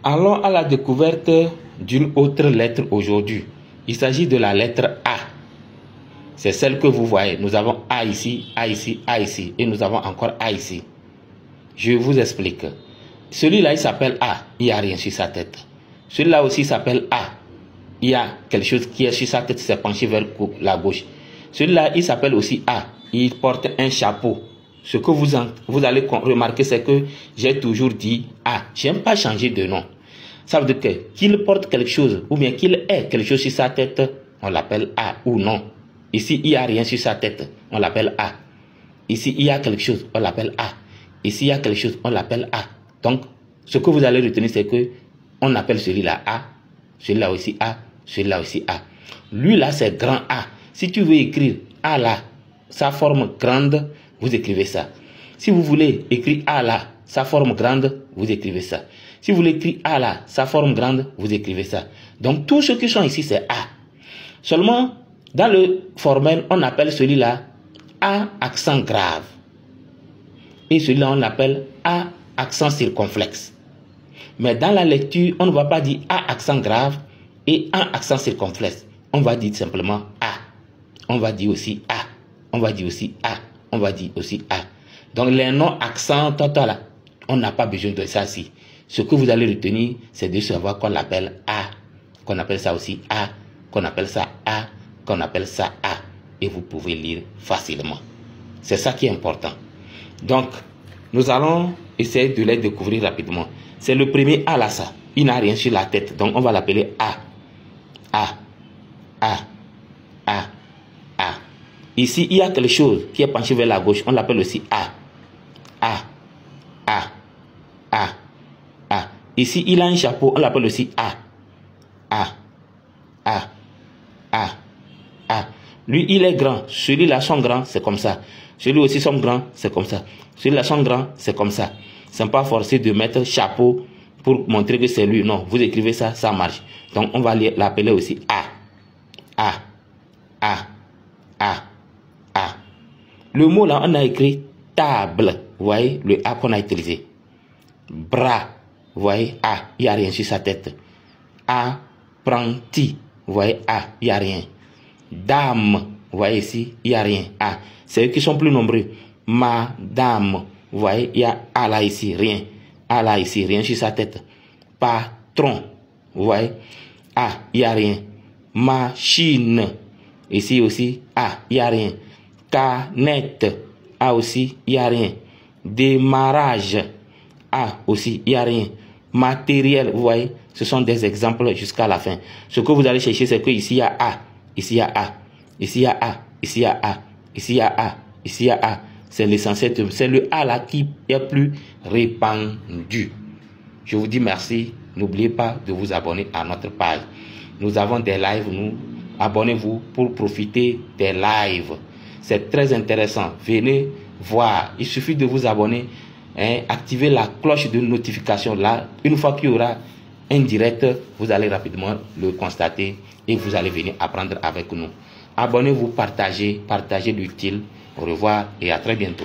Allons à la découverte d'une autre lettre aujourd'hui. Il s'agit de la lettre A. C'est celle que vous voyez. Nous avons A ici, A ici, A ici. Et nous avons encore A ici. Je vous explique. Celui-là, il s'appelle A. Il n'y a rien sur sa tête. Celui-là aussi s'appelle A. Il y a quelque chose qui est sur sa tête, s'est penché vers la gauche. Celui-là, il s'appelle aussi A. Il porte un chapeau. Ce que vous allez remarquer, c'est que j'ai toujours dit A. Je n'aime pas changer de nom. Ça veut dire qu'il porte quelque chose, ou bien qu'il ait quelque chose sur sa tête, on l'appelle A ou non. Ici, il n'y a rien sur sa tête, on l'appelle A. Ici, il y a quelque chose, on l'appelle A. Ici, il y a quelque chose, on l'appelle A. Donc, ce que vous allez retenir, c'est que on appelle celui-là A, celui-là aussi A, celui-là aussi A. Lui, là, c'est grand A. Si tu veux écrire A là, sa forme grande, vous écrivez ça. Si vous voulez écrire A là, sa forme grande, vous écrivez ça. Si vous voulez écrire A là, sa forme grande, vous écrivez ça. Donc, tous ceux qui sont ici, c'est A. Seulement, dans le formel, on appelle celui-là A accent grave. Et celui-là, on l'appelle A accent circonflexe. Mais dans la lecture, on ne va pas dire A accent grave et A accent circonflexe. On va dire simplement A. On va dire aussi A. On va dire aussi A. On va dire aussi A. Donc, les noms accents total, on n'a pas besoin de ça ici. Ce que vous allez retenir, c'est de savoir qu'on l'appelle A, qu'on appelle ça aussi A, qu'on appelle ça A, qu'on appelle ça A. Et vous pouvez lire facilement. C'est ça qui est important. Donc, nous allons essayer de les découvrir rapidement. C'est le premier A là, ça. Il n'a rien sur la tête. Donc, on va l'appeler A. A. A. A. A. Ici, il y a quelque chose qui est penché vers la gauche. On l'appelle aussi A. A. A. A. A. Ici, il a un chapeau. On l'appelle aussi A. A. A. A. A. Lui, il est grand. Celui-là, son grand, c'est comme ça. Celui aussi, son grand, c'est comme ça. Celui-là, son grand, c'est comme ça. Ce n'est pas forcé de mettre chapeau pour montrer que c'est lui. Non, vous écrivez ça, ça marche. Donc, on va l'appeler aussi A. A. A. A. A. Le mot là, on a écrit table. Vous voyez, le A qu'on a utilisé. Bras. Vous voyez, A. Il n'y a rien sur sa tête. Apprenti. Vous voyez, A. Il n'y a rien. Dame. Vous voyez ici, il n'y a rien. A. C'est eux qui sont plus nombreux. Madame. Vous voyez, il y a A là ici, rien. A là ici, rien sur sa tête. Patron. Vous voyez, A, il n'y a rien. Machine. Ici aussi, A, il n'y a rien. Canette. A aussi, il n'y a rien. Démarrage. A aussi, il n'y a rien. Matériel, vous voyez, ce sont des exemples jusqu'à la fin. Ce que vous allez chercher, c'est que ici il y a A, ici il y a A, ici il y a A, ici il y a A, ici il y a A, ici il y a A. C'est l'essentiel, c'est le A là qui est plus répandu. Je vous dis merci. N'oubliez pas de vous abonner à notre page. Nous avons des lives, abonnez-vous pour profiter des lives. C'est très intéressant. Venez voir. Il suffit de vous abonner. Activez la cloche de notification là. Une fois qu'il y aura un direct, vous allez rapidement le constater et vous allez venir apprendre avec nous. Abonnez-vous, partagez l'utile. Au revoir et à très bientôt.